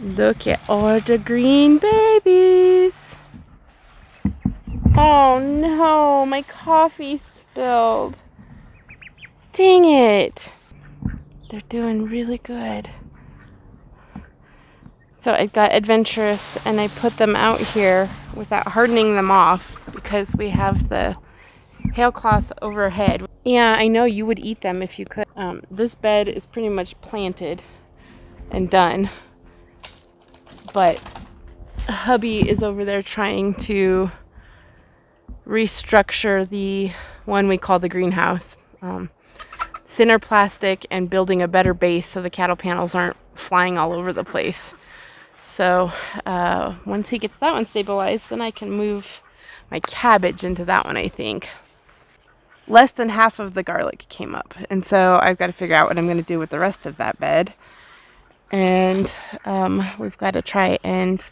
Look at all the green babies. Oh no, my coffee spilled. Dang it. They're doing really good. So I got adventurous and I put them out here without hardening them off because we have the hailcloth overhead. Yeah, I know you would eat them if you could. This bed is pretty much planted and done. But hubby is over there trying to restructure the one we call the greenhouse. Thinner plastic and building a better base so the cattle panels aren't flying all over the place. So once he gets that one stabilized, then I can move my cabbage into that one, I think. Less than half of the garlic came up. And so I've got to figure out what I'm going to do with the rest of that bed. And we've got to try and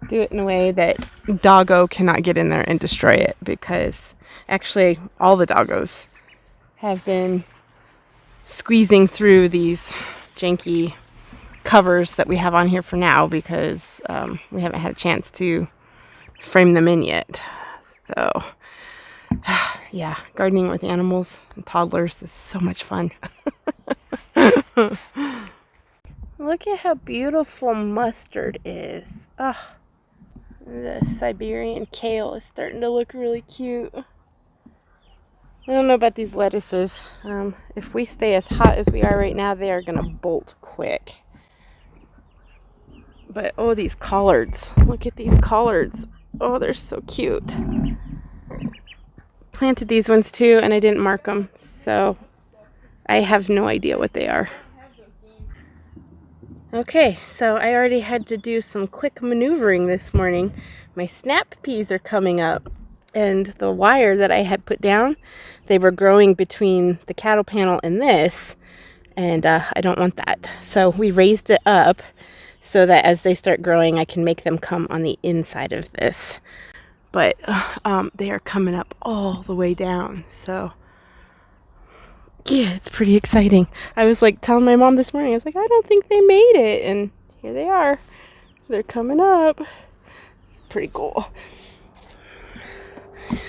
do it in a way that doggo cannot get in there and destroy it. Because actually all the doggos have been squeezing through these janky covers that we have on here for now because we haven't had a chance to frame them in yet. So yeah, gardening with animals and toddlers is so much fun. Look at how beautiful mustard is. Ugh. The Siberian kale is starting to look really cute. I don't know about these lettuces. If we stay as hot as we are right now, they are going to bolt quick. But oh, these collards. Look at these collards. Oh, they're so cute. Planted these ones too, and I didn't mark them. So I have no idea what they are. Okay, so I already had to do some quick maneuvering this morning. My snap peas are coming up. And the wire that I had put down, they were growing between the cattle panel and this. And I don't want that. So we raised it up so that as they start growing, I can make them come on the inside of this. But they are coming up all the way down. So yeah, it's pretty exciting. I was like telling my mom this morning, I was like, I don't think they made it. And here they are. They're coming up. It's pretty cool.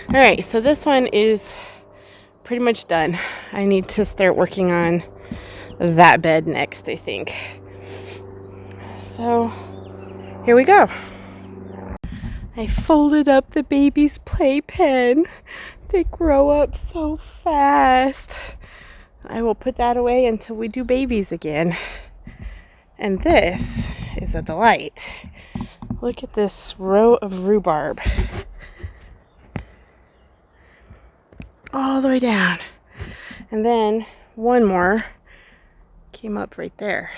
All right, so this one is pretty much done. I need to start working on that bed next, I think. So here we go. I folded up the baby's playpen. They grow up so fast. I will put that away until we do babies again. And this is a delight. Look at this row of rhubarb. All the way down. And then one more came up right there.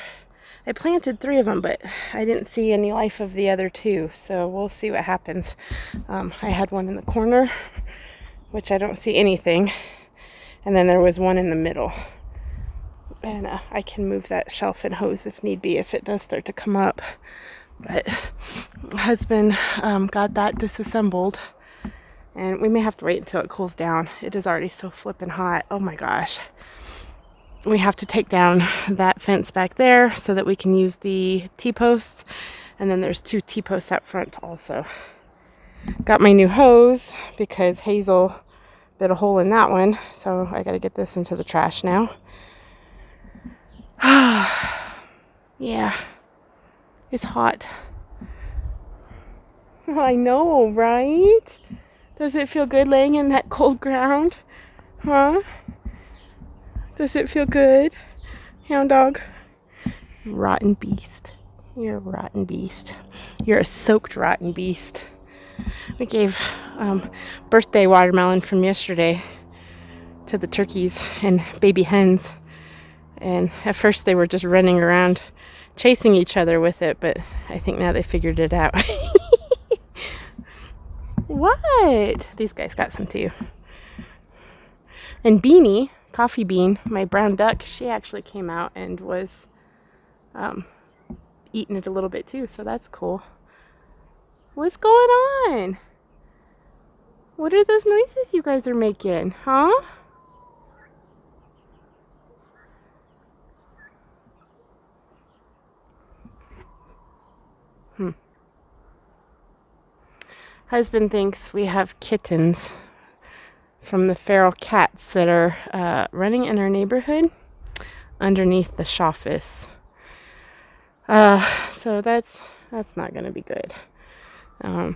I planted 3 of them, but I didn't see any life of the other 2, so we'll see what happens. I had one in the corner, which I don't see anything, and then there was one in the middle. And I can move that shelf and hose if need be, if it does start to come up. But husband got that disassembled, and we may have to wait until it cools down. It is already so flippin' hot. Oh my gosh. We have to take down that fence back there so that we can use the T-posts. And then there's 2 T-posts out front also. Got my new hose because Hazel bit a hole in that one. So I got to get this into the trash now. Yeah, it's hot. I know, right? Does it feel good laying in that cold ground? Huh? Does it feel good? Hound dog? Rotten beast. You're a rotten beast. You're a soaked rotten beast. We gave birthday watermelon from yesterday to the turkeys and baby hens. And at first they were just running around chasing each other with it, but I think now they figured it out. What? These guys got some too. And Beanie, Coffee Bean, my brown duck, she actually came out and was eating it a little bit too, so that's cool. What's going on? What are those noises you guys are making, huh? Husband thinks we have kittens from the feral cats that are running in our neighborhood underneath the office. So that's not going to be good.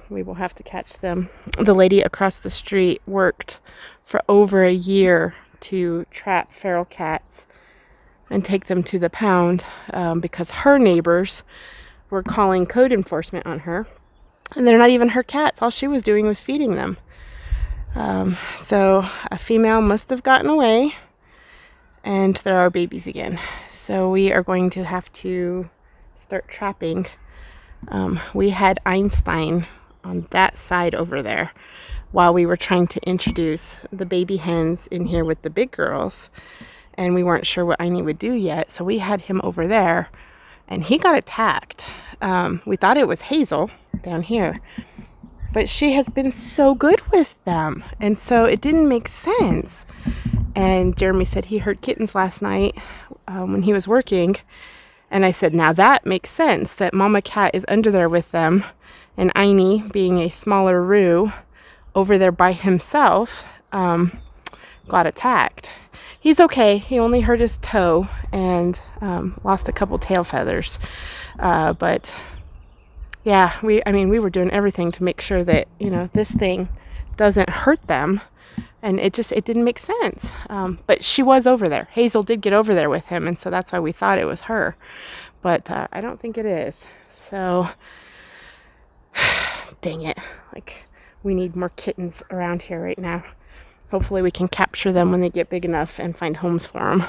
We will have to catch them. The lady across the street worked for over a year to trap feral cats and take them to the pound because her neighbors were calling code enforcement on her. And they're not even her cats. All she was doing was feeding them. So a female must have gotten away, and there are babies again. So we are going to have to start trapping. We had Einstein on that side over there while we were trying to introduce the baby hens in here with the big girls, and we weren't sure what Einie would do yet, so we had him over there, and he got attacked. We thought it was Hazel down here, but she has been so good with them, and so it didn't make sense. And Jeremy said he heard kittens last night when he was working. And I said, now that makes sense that Mama Cat is under there with them, and Einie, being a smaller Roo, over there by himself, got attacked. He's okay. He only hurt his toe and lost a couple tail feathers. But yeah, we were doing everything to make sure that, this thing doesn't hurt them. And it didn't make sense. But she was over there. Hazel did get over there with him, and so that's why we thought it was her. But I don't think it is. So, dang it. We need more kittens around here right now. Hopefully we can capture them when they get big enough and find homes for them.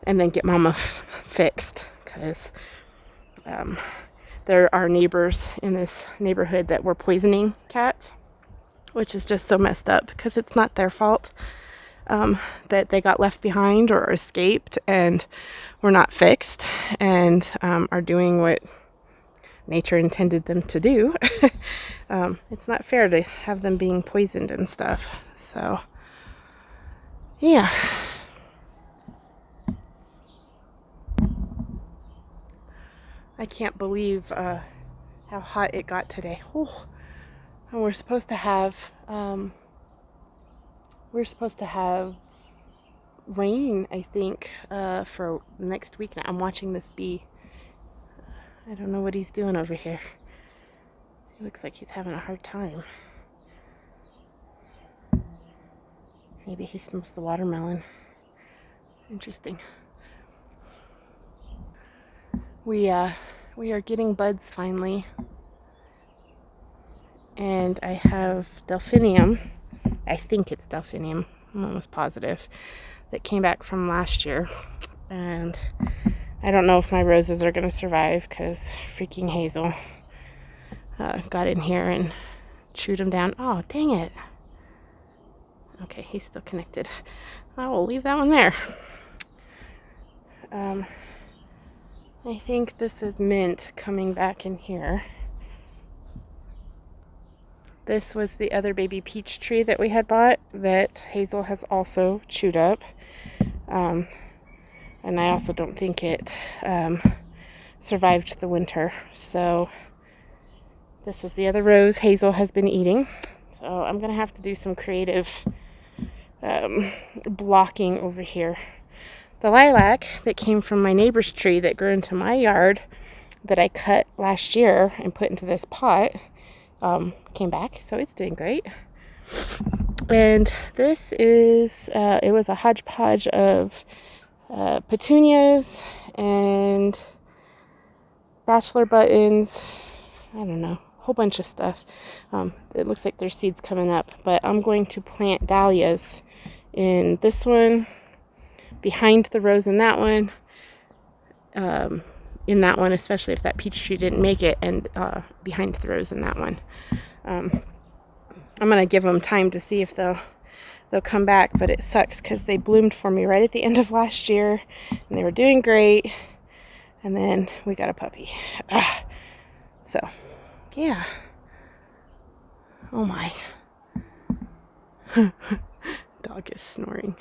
And then get Mama fixed. Because there are neighbors in this neighborhood that were poisoning cats, which is just so messed up because it's not their fault that they got left behind or escaped and were not fixed and are doing what nature intended them to do. It's not fair to have them being poisoned and stuff. So, yeah. I can't believe how hot it got today. Oh. And we're supposed to have rain, I think, for next week. Now I'm watching this bee. I don't know what he's doing over here. He looks like he's having a hard time. Maybe he smells the watermelon. Interesting. We are getting buds finally. And I have delphinium, I think it's delphinium, I'm almost positive, that came back from last year. And I don't know if my roses are going to survive because freaking Hazel got in here and chewed them down. Oh, dang it. Okay, he's still connected. I will leave that one there. I think this is mint coming back in here. This was the other baby peach tree that we had bought that Hazel has also chewed up. And I also don't think it survived the winter. So this is the other rose Hazel has been eating. So I'm going to have to do some creative blocking over here. The lilac that came from my neighbor's tree that grew into my yard that I cut last year and put into this pot came back, so it's doing great. And this is it was a hodgepodge of petunias and bachelor buttons, I don't know, a whole bunch of stuff. It looks like there's seeds coming up, but I'm going to plant dahlias in this one, behind the rose in that one, especially if that peach tree didn't make it, and behind the rose in that one. I'm going to give them time to see if they'll come back, but it sucks because they bloomed for me right at the end of last year, and they were doing great, and then we got a puppy. So, yeah. Oh my. Dog is snoring.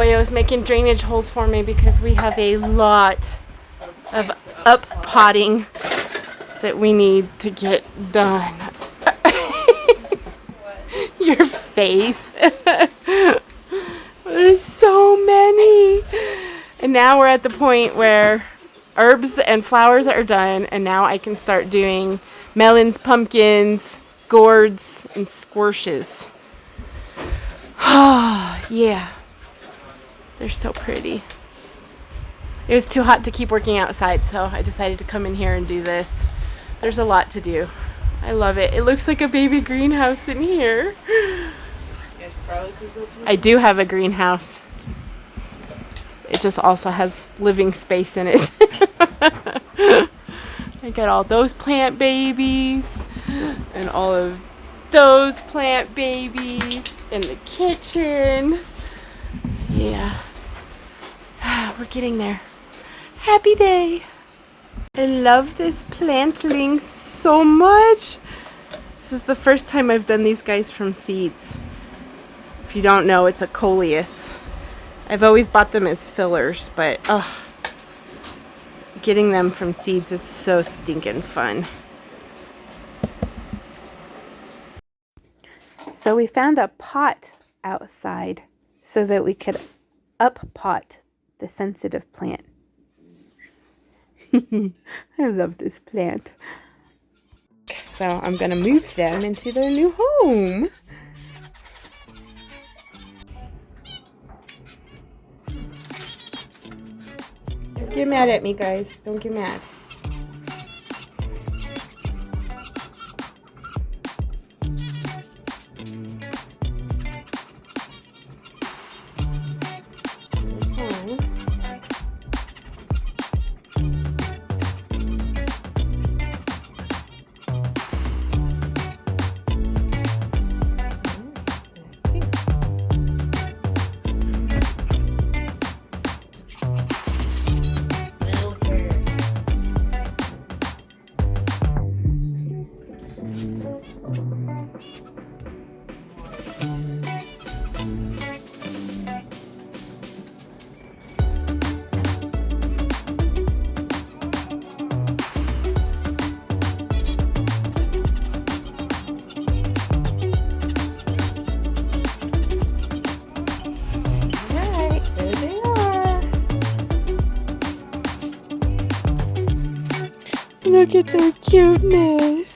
Boy, I was making drainage holes for me because we have a lot of up potting that we need to get done. Your face. There's so many. And now we're at the point where herbs and flowers are done, and now I can start doing melons, pumpkins, gourds, and squashes. Yeah. They're so pretty. It was too hot to keep working outside, so I decided to come in here and do this. There's a lot to do. I love it. It looks like a baby greenhouse in here. I do have a greenhouse. It just also has living space in it. I got all those plant babies and all of those plant babies in the kitchen. Yeah. We're getting there. Happy day. I love this plantling so much. This is the first time I've done these guys from seeds. If you don't know, it's a coleus. I've always bought them as fillers, but getting them from seeds is so stinking fun. So we found a pot outside so that we could up pot the sensitive plant. I love this plant. So I'm going to move them into their new home. Don't get mad at me, guys. Don't get mad. There's one. Look at their cuteness.